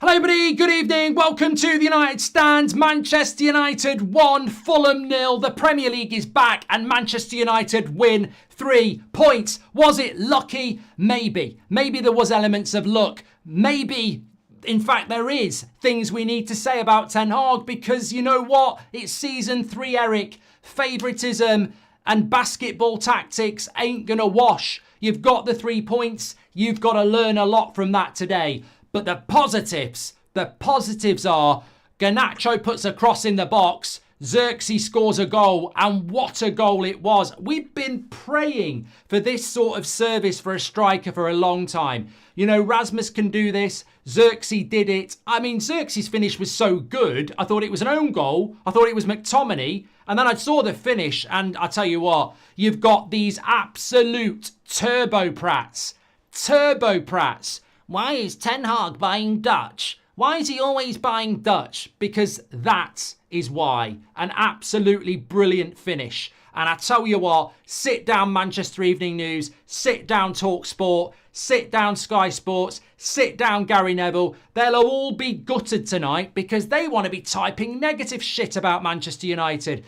Hello everybody, good evening, welcome to the United Stand. Manchester United 1, Fulham 0. The Premier League is back and Manchester United win 3 points. Was it lucky? Maybe. Maybe there was elements of luck. Maybe, in fact, there is things we need to say about Ten Hag because you know what? It's season 3, Eric. Favouritism and basketball tactics ain't going to wash. You've got the 3 points. You've got to learn a lot from that today. But the positives are Garnacho puts a cross in the box, Zirkzee scores a goal, and what a goal it was. We've been praying for this sort of service for a striker for a long time. You know, Rasmus can do this. Zirkzee did it. I mean, Zirkzee's finish was so good. I thought it was an own goal. I thought it was McTominay. And then I saw the finish, and I tell you what, you've got these absolute turbo prats. Why is Ten Hag buying Dutch? Why is he always buying Dutch? Because that is why. An absolutely brilliant finish. And I tell you what, sit down Manchester Evening News, sit down Talk Sport, sit down Sky Sports, sit down Gary Neville. They'll all be gutted tonight because they want to be typing negative shit about Manchester United.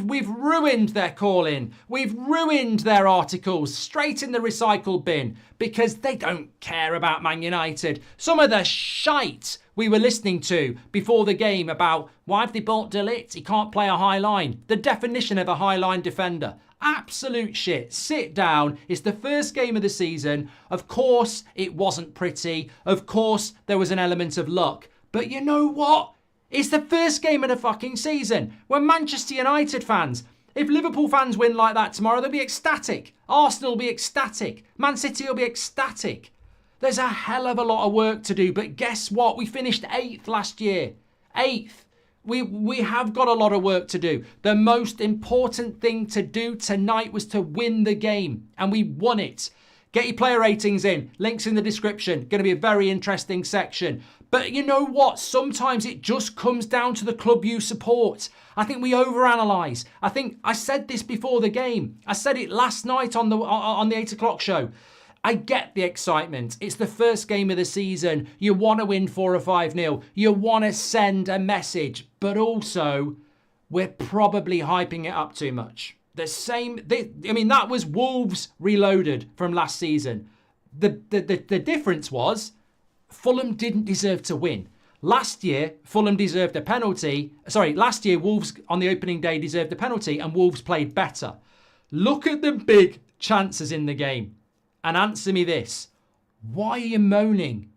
We've ruined their calling. We've ruined their articles straight in the recycle bin because they don't care about Man United. Some of the shite we were listening to before the game about why have they bought De Ligt? He can't play a high line. The definition of a high line defender. Absolute shit. Sit down. It's the first game of the season. Of course, it wasn't pretty. Of course, there was an element of luck. But you know what? It's the first game of the fucking season. We're Manchester United fans. If Liverpool fans win like that tomorrow, they'll be ecstatic. Arsenal will be ecstatic. Man City will be ecstatic. There's a hell of a lot of work to do. But guess what? We finished 8th last year. 8th. We have got a lot of work to do. The most important thing to do tonight was to win the game. And we won it. Get your player ratings in. Links in the description. Going to be a very interesting section. But you know what? Sometimes it just comes down to the club you support. I think we overanalyze. I think I said this before the game. I said it last night on the 8 o'clock show. I get the excitement. It's the first game of the season. You want to win 4 or 5-0. You want to send a message. But also, we're probably hyping it up too much. That was Wolves reloaded from last season. The difference was Fulham didn't deserve to win. Last year, Fulham deserved a penalty. Last year, Wolves on the opening day deserved a penalty and Wolves played better. Look at the big chances in the game and answer me this. Why are you moaning?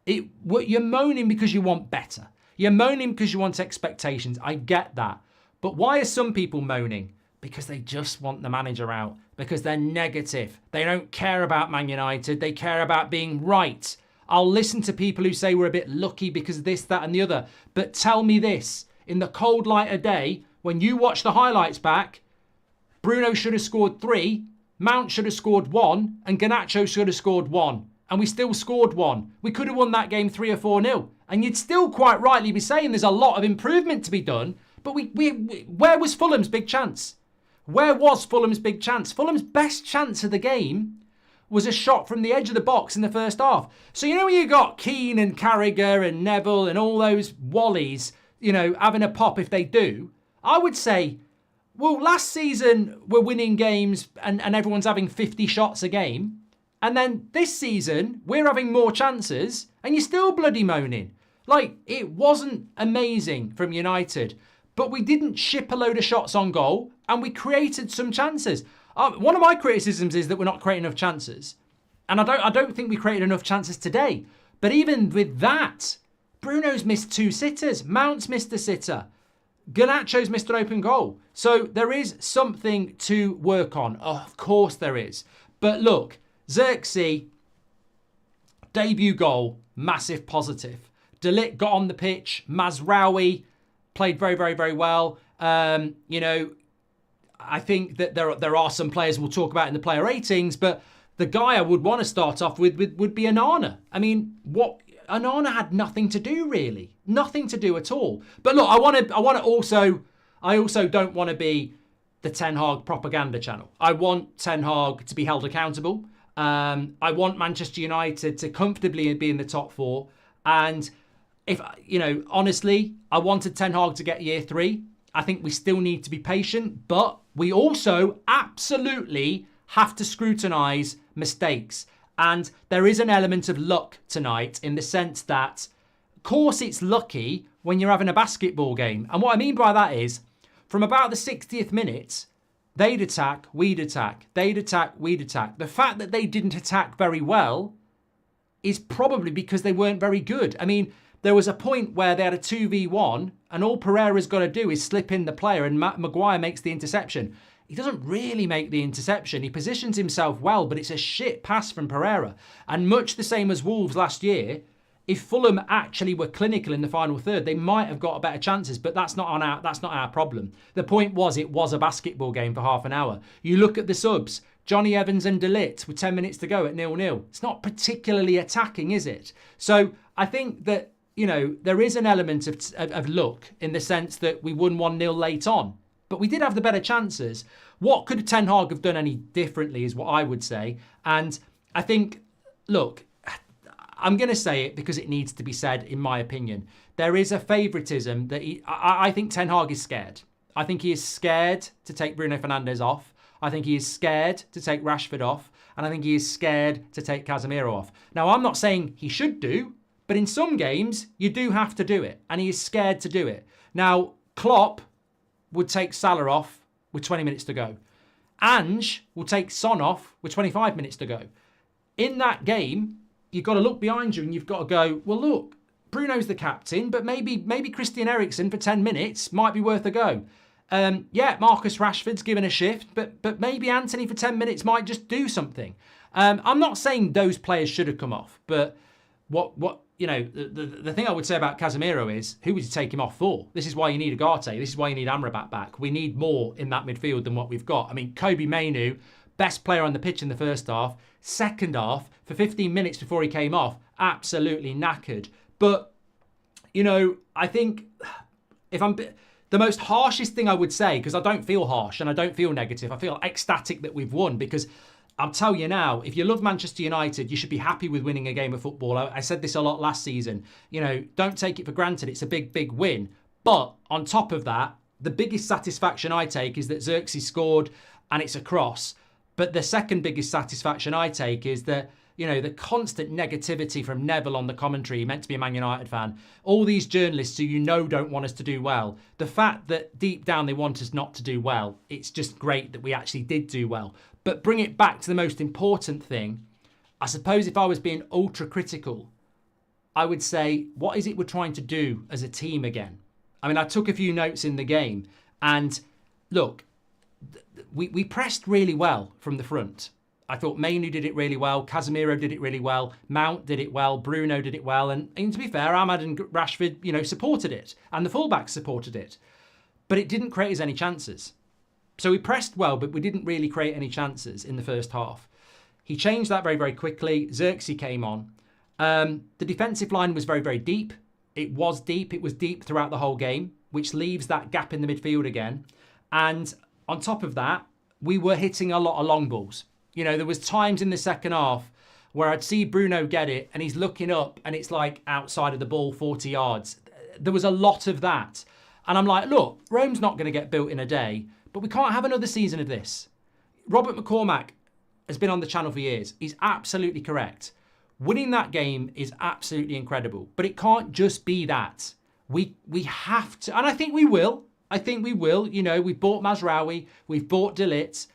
You're moaning because you want better. You're moaning because you want expectations. I get that. But why are some people moaning? Because they just want the manager out. Because they're negative. They don't care about Man United. They care about being right. I'll listen to people who say we're a bit lucky because of this, that and the other. But tell me this. In the cold light of day, when you watch the highlights back, Bruno should have scored 3, Mount should have scored 1, and Garnacho should have scored 1. And we still scored 1. We could have won that game 3 or 4-0. And you'd still quite rightly be saying there's a lot of improvement to be done. But where was Fulham's big chance? Where was Fulham's big chance? Fulham's best chance of the game was a shot from the edge of the box in the first half. So you know when you got Keane and Carragher and Neville and all those Wallies, you know, having a pop if they do, I would say, well, last season we're winning games and everyone's having 50 shots a game. And then this season we're having more chances and you're still bloody moaning. Like, it wasn't amazing from United, but we didn't ship a load of shots on goal and we created some chances. One of my criticisms is that we're not creating enough chances. And I don't think we created enough chances today. But even with that, Bruno's missed 2 sitters. Mount's missed a sitter. Garnacho's missed an open goal. So there is something to work on. Oh, of course there is. But look, Zirkzee, debut goal, massive positive. De Ligt got on the pitch. Mazraoui played very, very, very well. I think that there are some players we'll talk about in the player ratings, but the guy I would want to start off with would be Onana. I mean, Onana had nothing to do really, nothing to do at all. But look, I also don't want to be the Ten Hag propaganda channel. I want Ten Hag to be held accountable. I want Manchester United to comfortably be in the top 4, and if, honestly, I wanted Ten Hag to get year 3. I think we still need to be patient, but we also absolutely have to scrutinise mistakes. And there is an element of luck tonight in the sense that, of course, it's lucky when you're having a basketball game. And what I mean by that is, from about the 60th minute, they'd attack, we'd attack. They'd attack, we'd attack. The fact that they didn't attack very well is probably because they weren't very good. I mean, there was a point where they had a 2v1 and all Pereira's got to do is slip in the player and Maguire makes the interception. He doesn't really make the interception. He positions himself well, but it's a shit pass from Pereira. And much the same as Wolves last year, if Fulham actually were clinical in the final third, they might have got better chances, but that's not our problem. The point was, it was a basketball game for half an hour. You look at the subs, Johnny Evans and De Ligt with 10 minutes to go at 0-0. It's not particularly attacking, is it? So I think that, there is an element of luck in the sense that we won 1-0 late on. But we did have the better chances. What could Ten Hag have done any differently is what I would say. And I think, look, I'm going to say it because it needs to be said, in my opinion. There is a favouritism that I think Ten Hag is scared. I think he is scared to take Bruno Fernandes off. I think he is scared to take Rashford off. And I think he is scared to take Casemiro off. Now, I'm not saying he should do, but in some games, you do have to do it. And he is scared to do it. Now, Klopp would take Salah off with 20 minutes to go. Ange will take Son off with 25 minutes to go. In that game, you've got to look behind you and you've got to go, well, look, Bruno's the captain, but maybe Christian Eriksen for 10 minutes might be worth a go. Marcus Rashford's given a shift, but maybe Anthony for 10 minutes might just do something. I'm not saying those players should have come off, but the thing I would say about Casemiro is, who would you take him off for? This is why you need Ugarte. This is why you need Amrabat back. We need more in that midfield than what we've got. I mean, Kobe Mainoo, best player on the pitch in the first half. Second half, for 15 minutes before he came off, absolutely knackered. But, I think the most harshest thing I would say, because I don't feel harsh and I don't feel negative, I feel ecstatic that we've won, because I'll tell you now, if you love Manchester United, you should be happy with winning a game of football. I said this a lot last season. Don't take it for granted. It's a big, big win. But on top of that, the biggest satisfaction I take is that Zirkzee scored and it's a cross. But the second biggest satisfaction I take is that, the constant negativity from Neville on the commentary, meant to be a Man United fan, all these journalists who don't want us to do well, the fact that deep down they want us not to do well, it's just great that we actually did do well. But bring it back to the most important thing. I suppose if I was being ultra critical, I would say, what is it we're trying to do as a team again? I mean, I took a few notes in the game and look, we pressed really well from the front. I thought Mainoo did it really well. Casemiro did it really well. Mount did it well. Bruno did it well. And to be fair, Ahmad and Rashford, supported it. And the fullbacks supported it. But it didn't create us any chances. So we pressed well, but we didn't really create any chances in the first half. He changed that very, very quickly. Zirkzee came on. The defensive line was very, very deep. It was deep. It was deep throughout the whole game, which leaves that gap in the midfield again. And on top of that, we were hitting a lot of long balls. There was times in the second half where I'd see Bruno get it and he's looking up and it's like outside of the ball 40 yards. There was a lot of that. And I'm like, look, Rome's not going to get built in a day, but we can't have another season of this. Robert McCormack has been on the channel for years. He's absolutely correct. Winning that game is absolutely incredible, but it can't just be that. We have to, and I think we will. We've bought Mazraoui, we've bought De Ligt,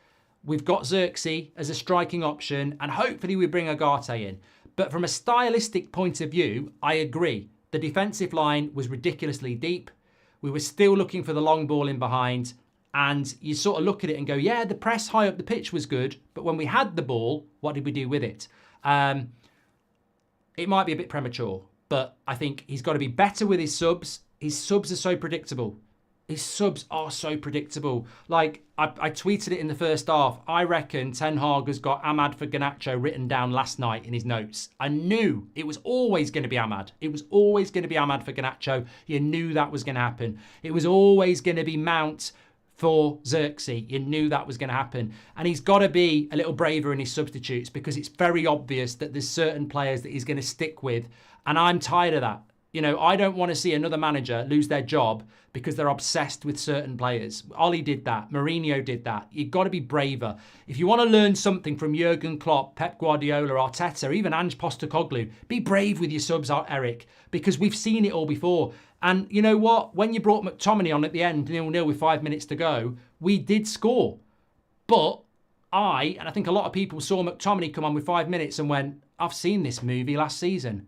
we've got Zirkzee as a striking option, and hopefully we bring Ugarte in. But from a stylistic point of view, I agree. The defensive line was ridiculously deep. We were still looking for the long ball in behind. And you sort of look at it and go, yeah, the press high up the pitch was good. But when we had the ball, what did we do with it? It might be a bit premature, but I think he's got to be better with his subs. His subs are so predictable. Like, I tweeted it in the first half. I reckon Ten Hag has got Ahmad for Garnacho written down last night in his notes. I knew it was always going to be Ahmad. It was always going to be Ahmad for Garnacho. You knew that was going to happen. It was always going to be Mount for Zirkzee. You knew that was going to happen. And he's got to be a little braver in his substitutes because it's very obvious that there's certain players that he's going to stick with. And I'm tired of that. You know, I don't want to see another manager lose their job because they're obsessed with certain players. Oli did that. Mourinho did that. You've got to be braver. If you want to learn something from Jurgen Klopp, Pep Guardiola, Arteta, even Ange Postecoglou, be brave with your subs, Eric, because we've seen it all before. And you know what? When you brought McTominay on at the end, 0-0 with 5 minutes to go, we did score. But and I think a lot of people saw McTominay come on with 5 minutes and went, I've seen this movie last season.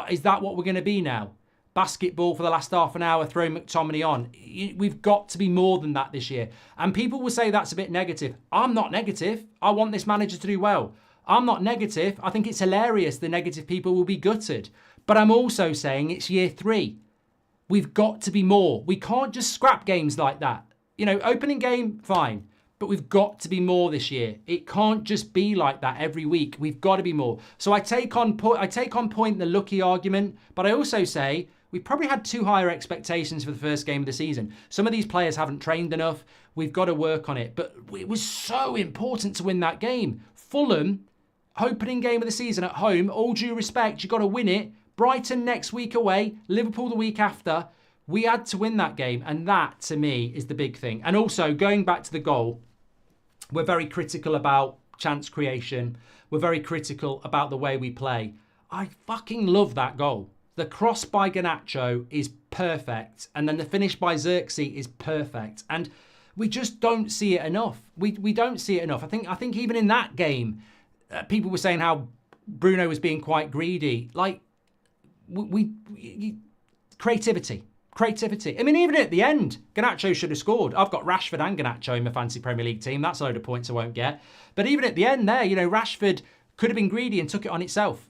Is that what we're going to be now? Basketball for the last half an hour, throw McTominay on. We've got to be more than that this year. And people will say that's a bit negative. I'm not negative. I want this manager to do well. I'm not negative. I think it's hilarious the negative people will be gutted. But I'm also saying it's year 3. We've got to be more. We can't just scrap games like that. You know, opening game, fine. But we've got to be more this year. It can't just be like that every week. We've got to be more. So I take on point the lucky argument, but I also say we've probably had too higher expectations for the first game of the season. Some of these players haven't trained enough. We've got to work on it. But it was so important to win that game. Fulham, opening game of the season at home, all due respect, you've got to win it. Brighton next week away, Liverpool the week after. We had to win that game, and that, to me, is the big thing. And also, going back to the goal, we're very critical about chance creation. We're very critical about the way we play. I fucking love that goal. The cross by Garnacho is perfect, and then the finish by Zirkzee is perfect. And we just don't see it enough. We don't see it enough. I think even in that game, people were saying how Bruno was being quite greedy. Like, creativity. I mean, even at the end, Garnacho should have scored. I've got Rashford and Garnacho in my fantasy Premier League team. That's a load of points I won't get. But even at the end there, you know, Rashford could have been greedy and took it on itself.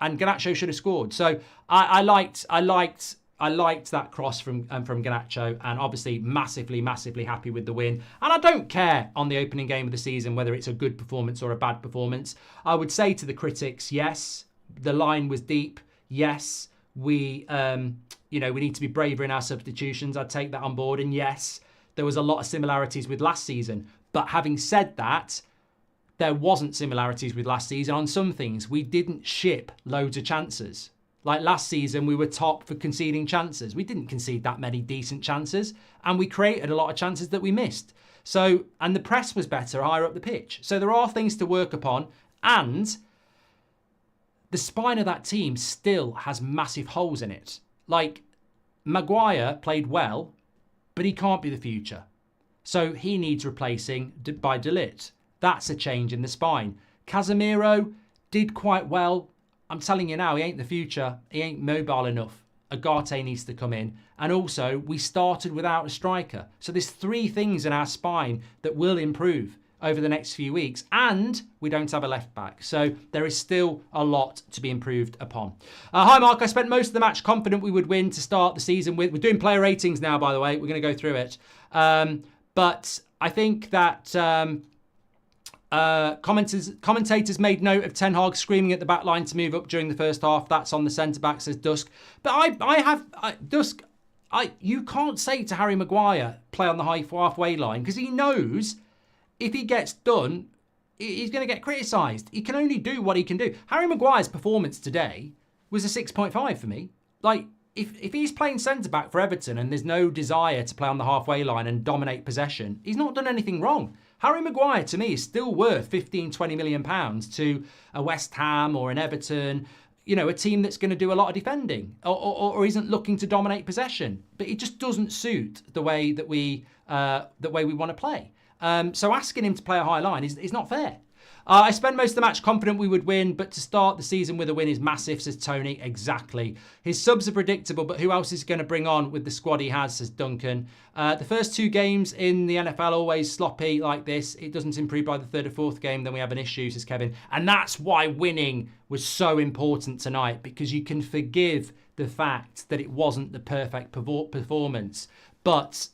And Garnacho should have scored. So I liked that cross from Garnacho, and obviously massively happy with the win. And I don't care on the opening game of the season whether it's a good performance or a bad performance. I would say to the critics, yes, the line was deep. Yes, we need to be braver in our substitutions. I'd take that on board. And yes, there was a lot of similarities with last season. But having said that, there wasn't similarities with last season on some things. We didn't ship loads of chances. Like last season, we were top for conceding chances. We didn't concede that many decent chances, and we created a lot of chances that we missed. So, and the press was better higher up the pitch. So there are things to work upon, and the spine of that team still has massive holes in it. Like, Maguire played well, but he can't be the future. So he needs replacing by De Ligt. That's a change in the spine. Casemiro did quite well. I'm telling you now, he ain't the future. He ain't mobile enough. Agate needs to come in. And also, we started without a striker. So there's 3 things in our spine that will improve over the next few weeks. And we don't have a left back. So there is still a lot to be improved upon. Hi, Mark. I spent most of the match confident we would win to start the season with. We're doing player ratings now, by the way. We're going to go through it. But I think that commentators made note of Ten Hag screaming at the back line to move up during the first half. That's on the centre-back, says Dusk. But Dusk, you can't say to Harry Maguire, play on the halfway line, because he knows if he gets done, he's going to get criticised. He can only do what he can do. Harry Maguire's performance today was a 6.5 for me. Like, if he's playing centre-back for Everton and there's no desire to play on the halfway line and dominate possession, he's not done anything wrong. Harry Maguire, to me, is still worth £15-20 million to a West Ham or an Everton, you know, a team that's going to do a lot of defending or isn't looking to dominate possession. But it just doesn't suit the way that we want to play. So asking him to play a high line is not fair. I spent most of the match confident we would win, but to start the season with a win is massive, says Tony. Exactly. His subs are predictable, but who else is going to bring on with the squad he has, says Duncan. The first 2 games in the NFL always sloppy like this. It doesn't improve by the 3rd or 4th game, then we have an issue, says Kevin. And that's why winning was so important tonight, because you can forgive the fact that it wasn't the perfect performance. But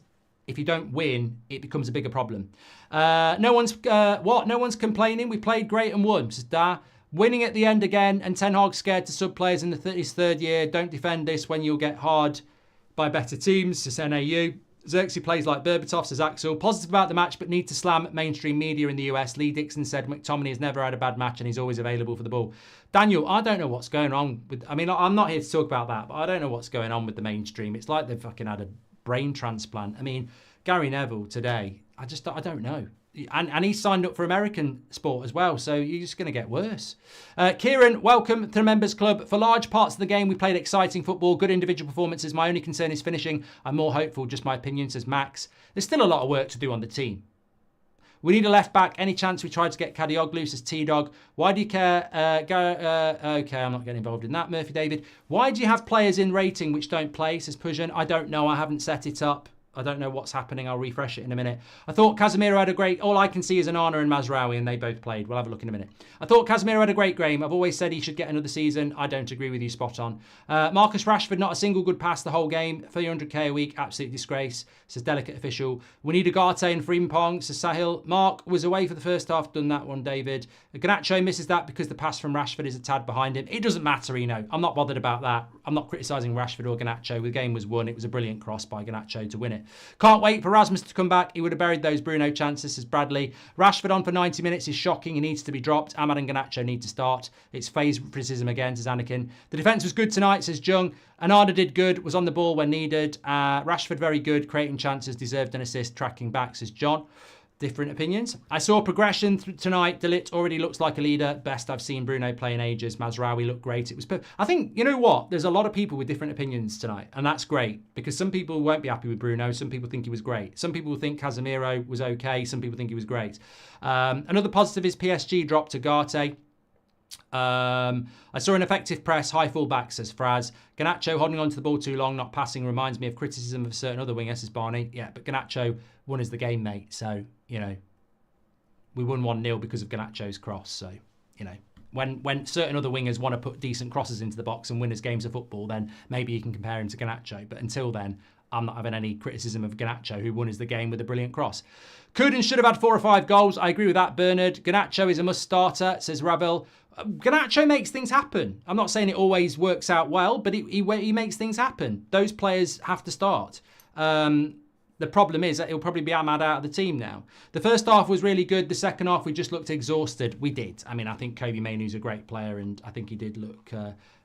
if you don't win, it becomes a bigger problem. No one's complaining. We played great and won, says Da. Winning at the end again, and Ten Hag scared to sub players in his 3rd year. Don't defend this when you'll get hard by better teams, says NAU. Zirkzee plays like Berbatov, says Axel. Positive about the match, but need to slam mainstream media in the US. Lee Dixon said McTominay has never had a bad match and he's always available for the ball. Daniel, I don't know what's going on with... I mean, I'm not here to talk about that, but I don't know what's going on with the mainstream. It's like they've fucking had a brain transplant. I mean, Gary Neville today, I don't know. And he's signed up for American sport as well, so you're just going to get worse. Kieran, welcome to the Members Club. For large parts of the game, we played exciting football, good individual performances. My only concern is finishing. I'm more hopeful, just my opinion, says Max. There's still a lot of work to do on the team. We need a left back. Any chance we tried to get Kadioglu, says T-Dog. Why do you care? Okay, I'm not getting involved in that. Murphy David. Why do you have players in rating which don't play, says Pujan. I don't know. I haven't set it up. I don't know what's happening. I'll refresh it in a minute. I thought Casemiro had a great... All I can see is Onana and Mazraoui, and they both played. We'll have a look in a minute. I thought Casemiro had a great game. I've always said he should get another season. I don't agree with you. Spot on. Marcus Rashford, not a single good pass the whole game. 300k a week. Absolute disgrace, says Delicate Official. We need Ugarte and Frimpong, says Sahil. Mark was away for the first half. Done that one, David. Garnacho misses that because the pass from Rashford is a tad behind him. It doesn't matter, I'm not bothered about that. I'm not criticising Rashford or Garnacho. The game was won. It was a brilliant cross by Garnacho to win it. Can't wait for Rasmus to come back. He would have buried those Bruno chances, says Bradley. Rashford on for 90 minutes is shocking. He needs to be dropped. Ahmad and Garnacho need to start. It's phase criticism again, says Anakin. The defence was good tonight, says Jung. Anada did good, was on the ball when needed. Rashford very good, creating chances, deserved an assist, tracking back, says John. Different opinions. I saw progression tonight. De Ligt already looks like a leader. Best I've seen Bruno play in ages. Mazraoui looked great. It was perfect. I think, you know what? There's a lot of people with different opinions tonight, and that's great because some people won't be happy with Bruno. Some people think he was great. Some people think Casemiro was okay. Some people think he was great. Another positive is PSG dropped to Ugarte. I saw an effective press, high full back, says Fraz. Garnacho holding on to the ball too long, not passing, reminds me of criticism of a certain other winger, says Barney. Yeah, but Garnacho won us the game, mate. So, we won 1-0 because of Garnacho's cross. So, when certain other wingers want to put decent crosses into the box and win us games of football, then maybe you can compare him to Garnacho. But until then, I'm not having any criticism of Garnacho, who won us the game with a brilliant cross. Could and should have had 4 or 5 goals. I agree with that, Bernard. Garnacho is a must starter, says Ravel. Garnacho makes things happen. I'm not saying it always works out well, but he makes things happen. Those players have to start. The problem is that he'll probably be Ahmad out of the team now. The first half was really good. The second half, we just looked exhausted. We did. I mean, I think Kobe Mainoo's a great player, and I think he did look...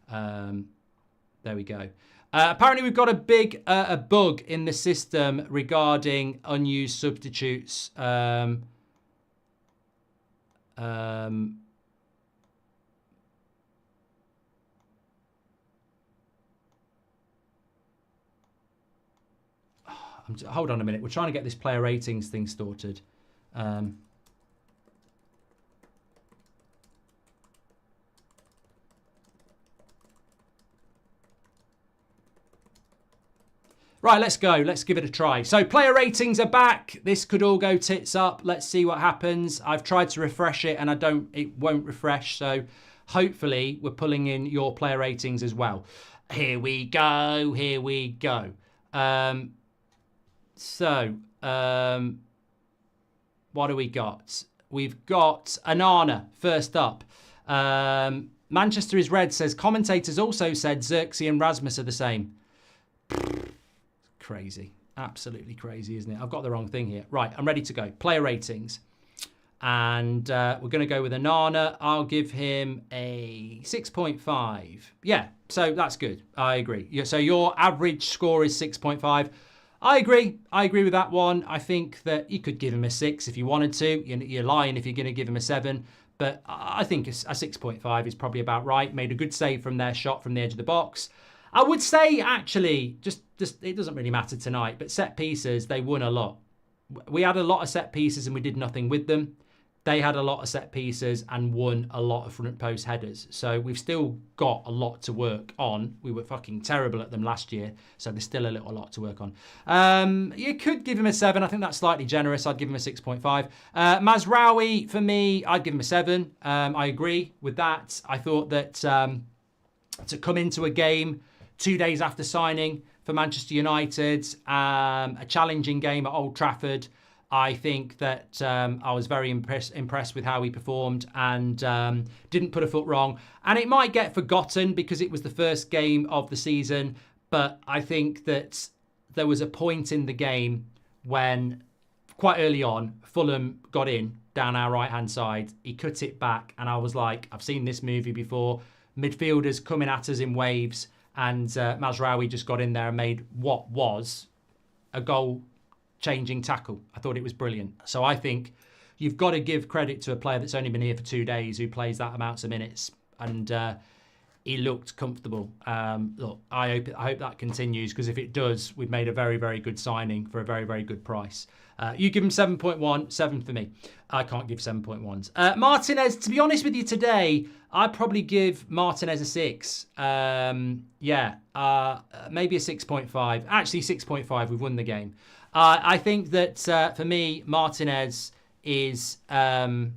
there we go. Apparently, we've got a bug in the system regarding unused substitutes. Hold on a minute. We're trying to get this player ratings thing sorted. Right, let's go. Let's give it a try. So player ratings are back. This could all go tits up. Let's see what happens. I've tried to refresh it and it won't refresh. So hopefully we're pulling in your player ratings as well. Here we go. Here we go. What do we got? We've got Onana first up. Manchester is red, says commentators also said Zirkzee and Rasmus are the same. Crazy. Absolutely crazy, isn't it? I've got the wrong thing here. Right, I'm ready to go. Player ratings. And we're going to go with Onana. I'll give him a 6.5. Yeah, so that's good. I agree. So your average score is 6.5. I agree. I agree with that one. I think that you could give him a 6 if you wanted to. You're lying if you're going to give him a 7. But I think a 6.5 is probably about right. Made a good save from their shot from the edge of the box. I would say, actually, just it doesn't really matter tonight, but set pieces, they won a lot. We had a lot of set pieces and we did nothing with them. They had a lot of set pieces and won a lot of front post headers. So we've still got a lot to work on. We were fucking terrible at them last year, so there's still a lot to work on. You could give him a 7. I think that's slightly generous. I'd give him a 6.5. Mazraoui, for me, I'd give him a 7. I agree with that. I thought that to come into a game 2 days after signing for Manchester United, a challenging game at Old Trafford, I think that I was very impressed with how he performed and didn't put a foot wrong. And it might get forgotten because it was the first game of the season, but I think that there was a point in the game when, quite early on, Fulham got in down our right-hand side. He cut it back, and I was like, I've seen this movie before. Midfielders coming at us in waves, and Mazraoui just got in there and made what was a goal-changing tackle. I thought it was brilliant. So I think you've got to give credit to a player that's only been here for 2 days who plays that amounts of minutes, and he looked comfortable. Look, I hope that continues, because if it does, we've made a very, very good signing for a very, very good price. You give him 7.1, 7 for me. I can't give 7.1s. Martinez, to be honest with you today, I'd probably give Martinez a 6. Maybe a 6.5. Actually, 6.5. We've won the game. I think that for me, Martinez is, probably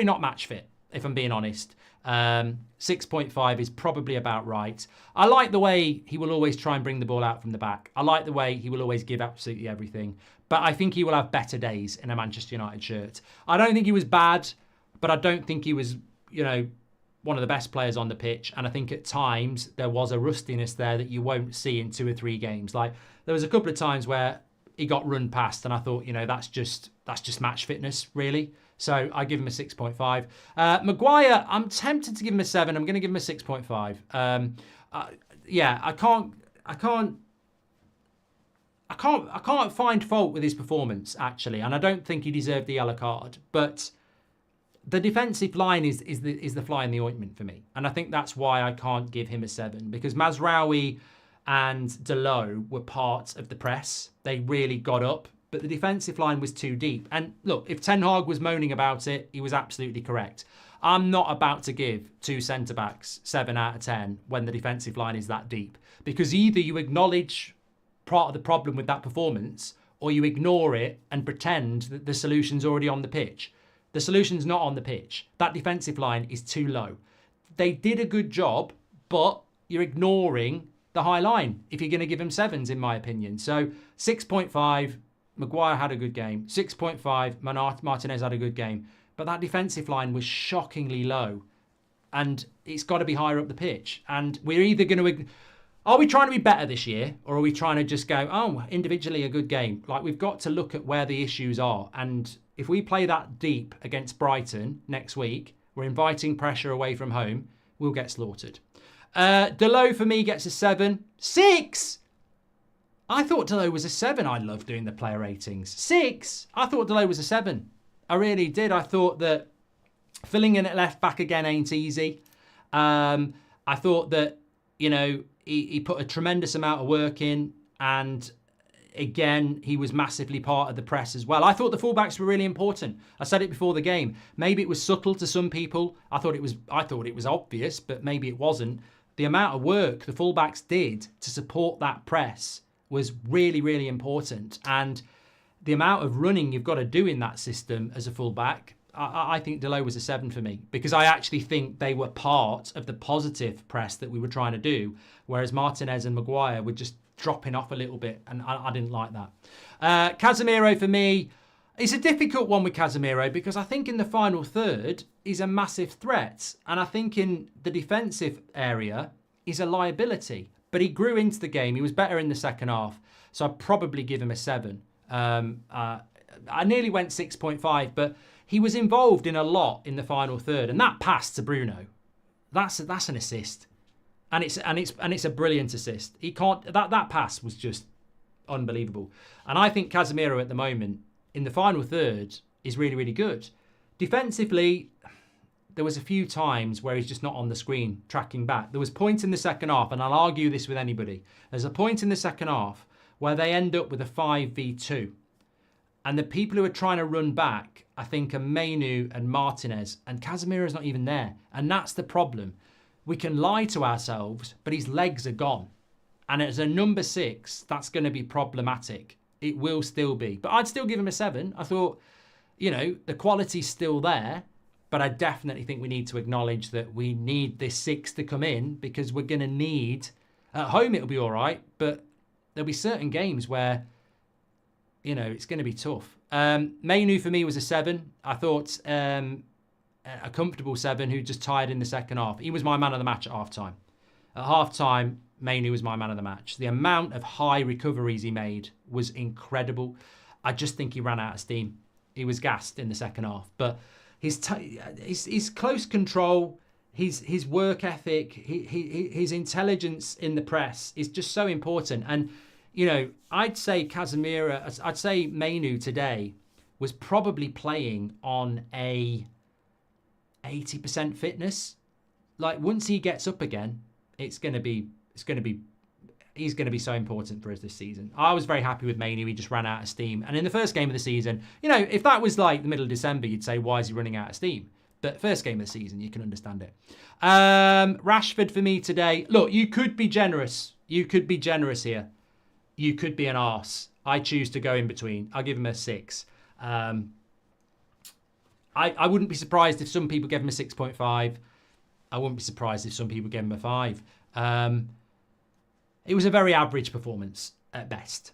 not match fit, if I'm being honest. 6.5 is probably about right. I like the way he will always try and bring the ball out from the back. I like the way he will always give absolutely everything. But I think he will have better days in a Manchester United shirt. I don't think he was bad, but I don't think he was, one of the best players on the pitch. And I think at times there was a rustiness there that you won't see in 2 or 3 games. Like, there was a couple of times where he got run past, and I thought, that's just match fitness, really. So I give him a 6.5. Maguire, I'm tempted to give him a 7. I'm going to give him a 6.5. I can't find fault with his performance, actually, and I don't think he deserved the yellow card. But the defensive line is the fly in the ointment for me, and I think that's why I can't give him a 7, because Mazraoui and Dalot were part of the press. They really got up, but the defensive line was too deep. And look, if Ten Hag was moaning about it, he was absolutely correct. I'm not about to give 2 centre-backs 7 out of 10 when the defensive line is that deep, because either you acknowledge part of the problem with that performance, or you ignore it and pretend that the solution's already on the pitch. The solution's not on the pitch. That defensive line is too low. They did a good job, but you're ignoring the high line if you're going to give him 7s, in my opinion. So 6.5, Maguire had a good game. 6.5, Martinez had a good game. But that defensive line was shockingly low, and it's got to be higher up the pitch. And we're either going to... Are we trying to be better this year, or are we trying to just go, oh, individually a good game? Like, we've got to look at where the issues are. And if we play that deep against Brighton next week, we're inviting pressure away from home, we'll get slaughtered. Dalot for me gets a 7. 6! I thought Dalot was a 7. I love doing the player ratings. 6! I thought Dalot was a 7. I really did. I thought that filling in at left back again ain't easy. I thought that, he put a tremendous amount of work in, and again, he was massively part of the press as well. I thought the fullbacks were really important. I said it before the game. Maybe it was subtle to some people. I thought it was obvious, but maybe it wasn't. The amount of work the fullbacks did to support that press was really, really important. And the amount of running you've got to do in that system as a fullback, I think Dalot was a 7 for me, because I actually think they were part of the positive press that we were trying to do, whereas Martinez and Maguire were just dropping off a little bit, and I didn't like that. Casemiro for me, it's a difficult one with Casemiro, because I think in the final third, he's a massive threat. And I think in the defensive area, he's a liability. But he grew into the game. He was better in the second half. So I'd probably give him a 7. I nearly went 6.5, but he was involved in a lot in the final third. And that pass to Bruno, that's an assist. And it's a brilliant assist. He can't that pass was just unbelievable. And I think Casemiro at the moment in the final third is really, really good. Defensively, there was a few times where he's just not on the screen tracking back. There was points in the second half, and I'll argue this with anybody. There's a point in the second half where they end up with a 5v2. And the people who are trying to run back, I think, are Mainu and Martinez, and Casemiro's not even there. And that's the problem. We can lie to ourselves, but his legs are gone. And as a number 6, that's going to be problematic. It will still be. But I'd still give him a 7. I thought, the quality's still there, but I definitely think we need to acknowledge that we need this 6 to come in, because we're going to need... At home, it'll be all right, but there'll be certain games where... it's going to be tough. Mainu for me was a 7. I thought a comfortable 7 who just tired in the second half. He was my man of the match at half-time. At half-time, Mainoo was my man of the match. The amount of high recoveries he made was incredible. I just think he ran out of steam. He was gassed in the second half. But his close control, his work ethic, his intelligence in the press is just so important. And, you know, I'd say Mainoo today was probably playing on a 80% fitness. Like, once he gets up again, he's going to be so important for us this season. I was very happy with Mainoo. He just ran out of steam. And in the first game of the season, you know, if that was like the middle of December, you'd say, why is he running out of steam? But first game of the season, you can understand it. Rashford for me today. Look, you could be generous. You could be generous here. You could be an arse. I choose to go in between. I'll give him a 6. I wouldn't be surprised if some people gave him a 6.5. I wouldn't be surprised if some people gave him a 5. It was a very average performance at best.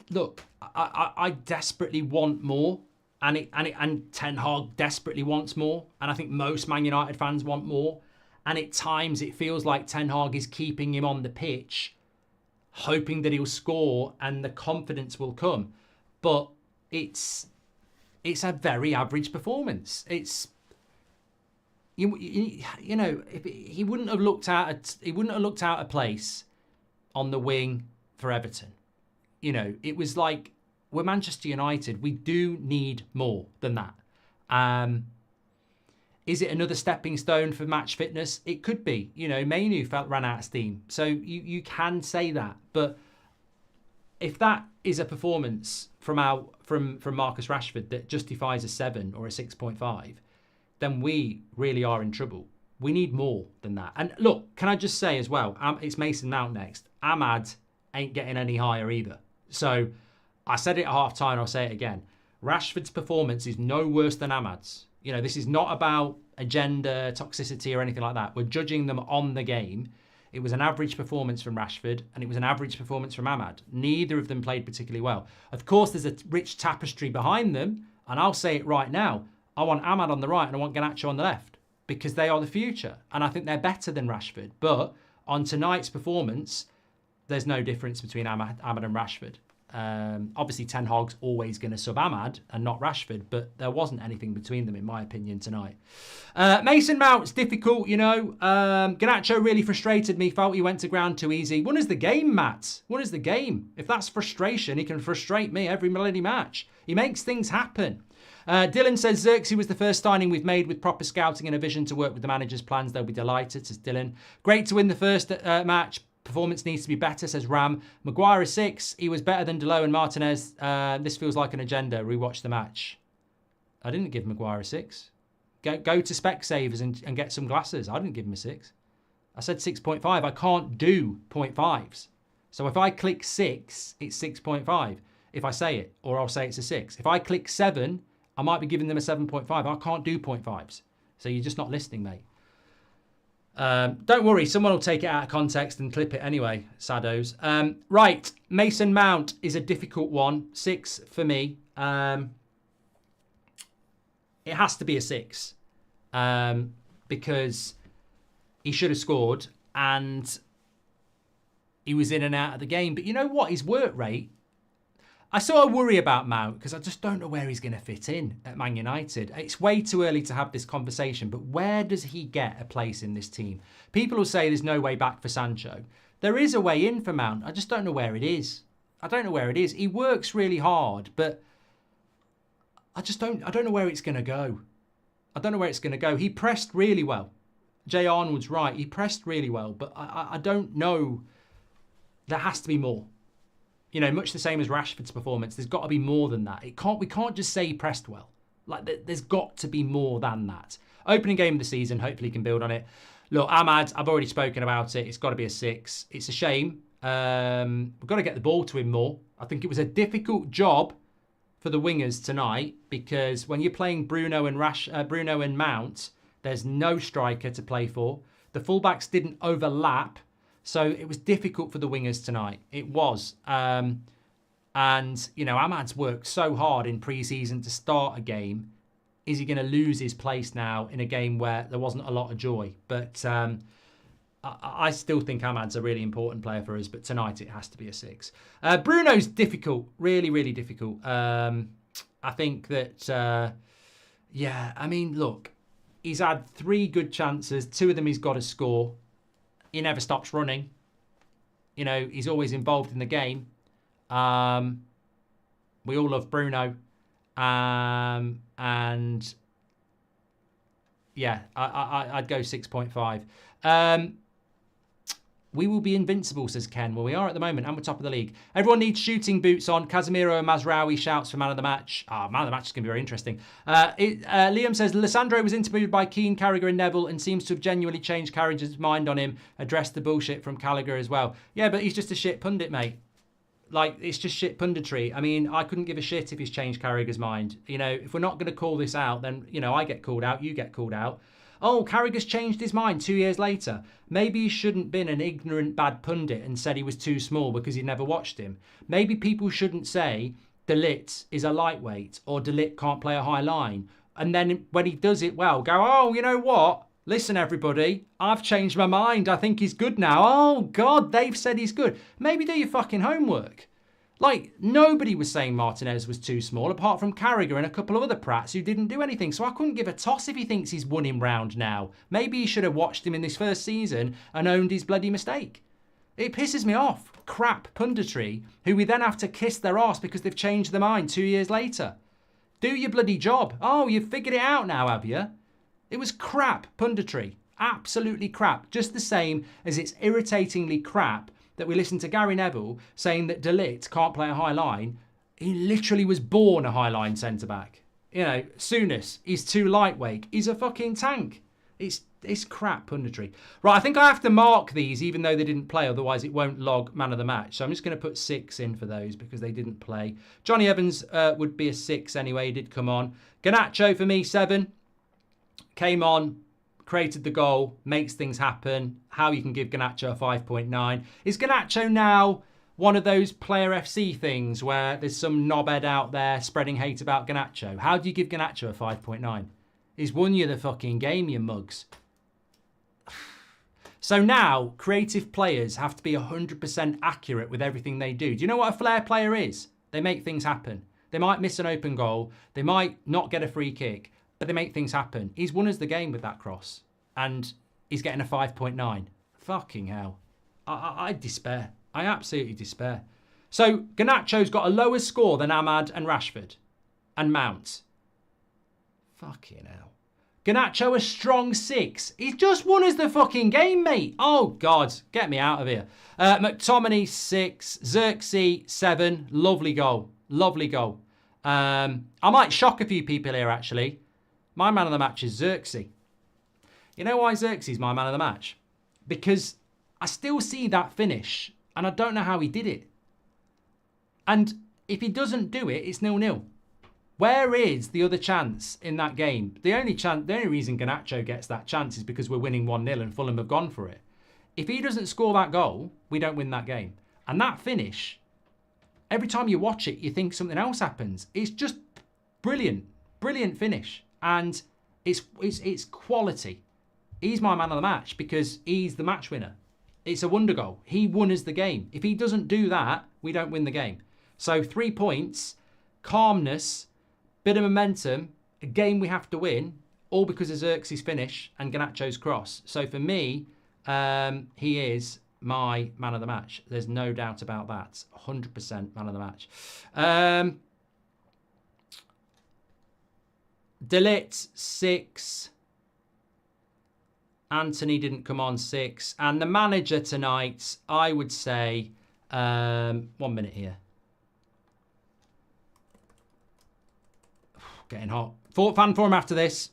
Look, I desperately want more, and Ten Hag desperately wants more, and I think most Man United fans want more. And at times it feels like Ten Hag is keeping him on the pitch, hoping that he'll score and the confidence will come. But it's a very average performance. It's you know, if he wouldn't have looked out of place on the wing for Everton. You know, it was like, we're Manchester United. We do need more than that. Is it another stepping stone for match fitness? It could be. You know, Mainoo ran out of steam. So you can say that. But if that is a performance from Marcus Rashford that justifies a 7 or a 6.5, then we really are in trouble. We need more than that. And look, can I just say as well, it's Mason Mount next. Ahmad ain't getting any higher either. So I said it at half-time, I'll say it again. Rashford's performance is no worse than Ahmad's. You know, this is not about agenda, toxicity or anything like that. We're judging them on the game. It was an average performance from Rashford and it was an average performance from Ahmad. Neither of them played particularly well. Of course, there's a rich tapestry behind them. And I'll say it right now. I want Ahmad on the right and I want Garnacho on the left because they are the future. And I think they're better than Rashford. But on tonight's performance, there's no difference between Ahmad and Rashford. Obviously, Ten Hag's always going to sub Ahmad and not Rashford, but there wasn't anything between them, in my opinion, tonight. Mason Mount's difficult, you know. Garnacho really frustrated me. Felt he went to ground too easy. Won us the game, Matt. Won us the game. If that's frustration, he can frustrate me every bloody match. He makes things happen. Dylan says Zirkzee was the first signing we've made with proper scouting and a vision to work with the manager's plans. They'll be delighted, says Dylan. Great to win the first match. Performance needs to be better, says Ram. Maguire is 6. He was better than Delo and Martinez. This feels like an agenda. Rewatch the match. I didn't give Maguire a 6. Go to Specsavers and get some glasses. I didn't give him a 6. I said 6.5. I can't do 0.5s. So if I click 6, it's 6.5. If I say it, or I'll say it's a 6. If I click 7, I might be giving them a 7.5. I can't do 0.5s. So you're just not listening, mate. Don't worry, someone will take it out of context and clip it anyway, saddos. Right, Mason Mount is a difficult one. 6 for me. It has to be a 6 because he should have scored and he was in and out of the game. But you know what? His work rate, I sort of worry about Mount because I just don't know where he's going to fit in at Man United. It's way too early to have this conversation, but where does he get a place in this team? People will say there's no way back for Sancho. There is a way in for Mount. I just don't know where it is. I don't know where it is. He works really hard, but I don't know where it's going to go. I don't know where it's going to go. He pressed really well. Jay Arnold's right. He pressed really well, but I don't know. There has to be more. You know, much the same as Rashford's performance. There's got to be more than that. We can't just say he pressed well. Like, there's got to be more than that. Opening game of the season, hopefully he can build on it. Look, Ahmad, I've already spoken about it. It's got to be a 6. It's a shame. We've got to get the ball to him more. I think it was a difficult job for the wingers tonight because when you're playing Bruno and Mount, there's no striker to play for. The fullbacks didn't overlap. So it was difficult for the wingers tonight. It was. And, you know, Ahmad's worked so hard in pre-season to start a game. Is he going to lose his place now in a game where there wasn't a lot of joy? But I still think Ahmad's a really important player for us, but tonight it has to be a 6. Bruno's difficult, really, really difficult. I think that, yeah, I mean, look, he's had 3 good chances. 2 of them he's got to score. He never stops running. You know, he's always involved in the game. We all love Bruno. And yeah, I'd go 6.5. We will be invincible, says Ken. Well, we are at the moment, and we're top of the league. Everyone needs shooting boots on. Casemiro and Mazraoui shouts for man of the match. Man of the match is going to be very interesting. Liam says, Lissandro was interviewed by Keane, Carragher and Neville and seems to have genuinely changed Carragher's mind on him. Addressed the bullshit from Gallagher as well. Yeah, but he's just a shit pundit, mate. Like, it's just shit punditry. I mean, I couldn't give a shit if he's changed Carragher's mind. You know, if we're not going to call this out, then, you know, I get called out, you get called out. Oh, Carragher's changed his mind 2 years later. Maybe he shouldn't been an ignorant bad pundit and said he was too small because he'd never watched him. Maybe people shouldn't say De Ligt is a lightweight or De Ligt can't play a high line. And then when he does it well, go, oh, you know what? Listen, everybody, I've changed my mind. I think he's good now. Oh, God, they've said he's good. Maybe do your fucking homework. Like, nobody was saying Martinez was too small, apart from Carragher and a couple of other prats who didn't do anything. So I couldn't give a toss if he thinks he's won him round now. Maybe he should have watched him in this first season and owned his bloody mistake. It pisses me off. Crap punditry, who we then have to kiss their arse because they've changed their mind 2 years later. Do your bloody job. Oh, you've figured it out now, have you? It was crap punditry. Absolutely crap. Just the same as it's irritatingly crap that we listened to Gary Neville saying that De Ligt can't play a high line. He literally was born a high line centre-back. You know, Souness, he's too lightweight. He's a fucking tank. It's crap punditry. Right, I think I have to mark these even though they didn't play, otherwise it won't log man of the match. So I'm just going to put 6 in for those because they didn't play. Johnny Evans would be a 6 anyway, he did come on. Garnacho for me, 7. Came on, created the goal, makes things happen. How you can give Garnacho a 5.9. Is Garnacho now one of those Player FC things where there's some knobhead out there spreading hate about Garnacho? How do you give Garnacho a 5.9? He's won you the fucking game, you mugs. So now, creative players have to be 100% accurate with everything they do. Do you know what a flair player is? They make things happen. They might miss an open goal. They might not get a free kick. But they make things happen. He's won us the game with that cross. And he's getting a 5.9. Fucking hell. I despair. I absolutely despair. So, Garnacho's got a lower score than Ahmad and Rashford. And Mount. Fucking hell. Garnacho a strong 6. He's just won us the fucking game, mate. Oh, God. Get me out of here. McTominay, 6. Zirkzee, 7. Lovely goal. Lovely goal. I might shock a few people here, actually. My man of the match is Zirkzee. You know why Zirkzee's my man of the match? Because I still see that finish and I don't know how he did it. And if he doesn't do it, it's 0-0. Where is the other chance in that game? The only reason Garnacho gets that chance is because we're winning 1-0 and Fulham have gone for it. If he doesn't score that goal, we don't win that game. And that finish, every time you watch it, you think something else happens. It's just brilliant. Brilliant finish. And it's quality. He's my man of the match because he's the match winner. It's a wonder goal. He won us the game. If he doesn't do that, we don't win the game. So 3 points, calmness, bit of momentum, a game we have to win, all because of Zirkzee's finish and Garnacho's cross. So for me, he is my man of the match. There's no doubt about that. 100% man of the match. De Ligt, 6. Anthony didn't come on, 6. And the manager tonight, I would say, 1 minute here. Getting hot. Fan forum after this.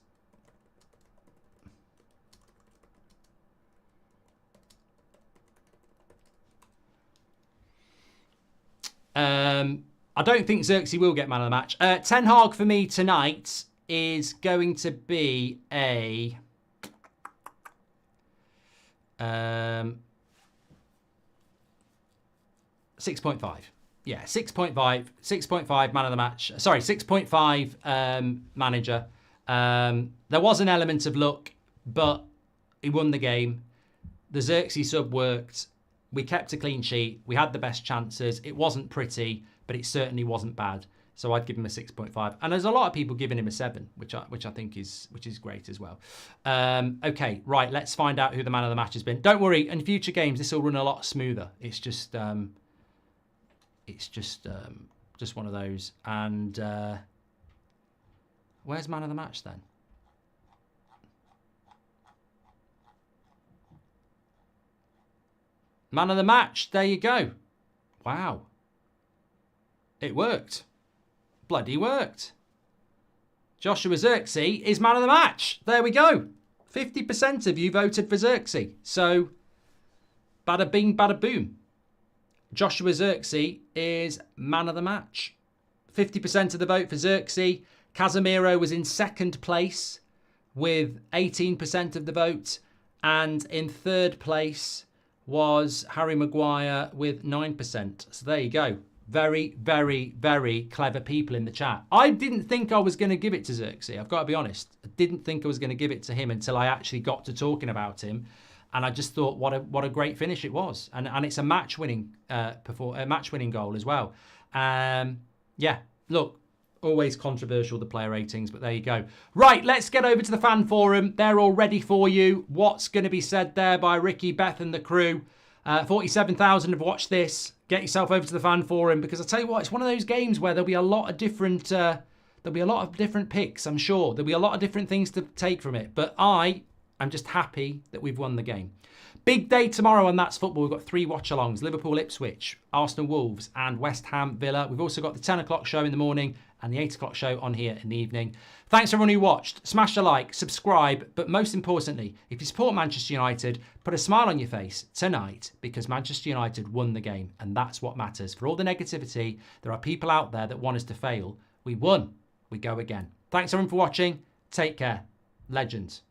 I don't think Zirkzee will get man of the match. Ten Hag for me tonight is going to be a 6.5. Yeah, 6.5. 6.5 man of the match. Sorry, 6.5 manager. There was an element of luck, but he won the game. The Zirkzee sub worked. We kept a clean sheet. We had the best chances. It wasn't pretty, but it certainly wasn't bad. So I'd give him a 6.5. And there's a lot of people giving him a 7, which I think is great as well. Okay, right, let's find out who the man of the match has been. Don't worry, in future games this will run a lot smoother. It's just one of those. And where's man of the match then? Man of the match, there you go. Wow. It worked. Bloody worked. Joshua Zirkzee is man of the match. There we go. 50% of you voted for Zirkzee. So, bada bing, bada boom. Joshua Zirkzee is man of the match. 50% of the vote for Zirkzee. Casemiro was in second place with 18% of the vote. And in third place was Harry Maguire with 9%. So there you go. Very, very, very clever people in the chat. I didn't think I was going to give it to Zirkzee. I've got to be honest. I didn't think I was going to give it to him until I actually got to talking about him. And I just thought, what a great finish it was. And it's a match-winning goal as well. Yeah, look, always controversial, the player ratings, but there you go. Right, let's get over to the fan forum. They're all ready for you. What's going to be said there by Ricky, Beth and the crew? 47,000 have watched this. Get yourself over to the fan forum, because I'll tell you what, it's one of those games where there'll be a lot of different picks, I'm sure. There'll be a lot of different things to take from it. But I'm just happy that we've won the game. Big day tomorrow on That's Football. We've got 3 watch-alongs. Liverpool, Ipswich, Arsenal, Wolves and West Ham, Villa. We've also got the 10 o'clock show in the morning and the 8 o'clock show on here in the evening. Thanks everyone who watched. Smash a like, subscribe, but most importantly, if you support Manchester United, put a smile on your face tonight, because Manchester United won the game, and that's what matters. For all the negativity, there are people out there that want us to fail. We won. We go again. Thanks everyone for watching. Take care. Legends.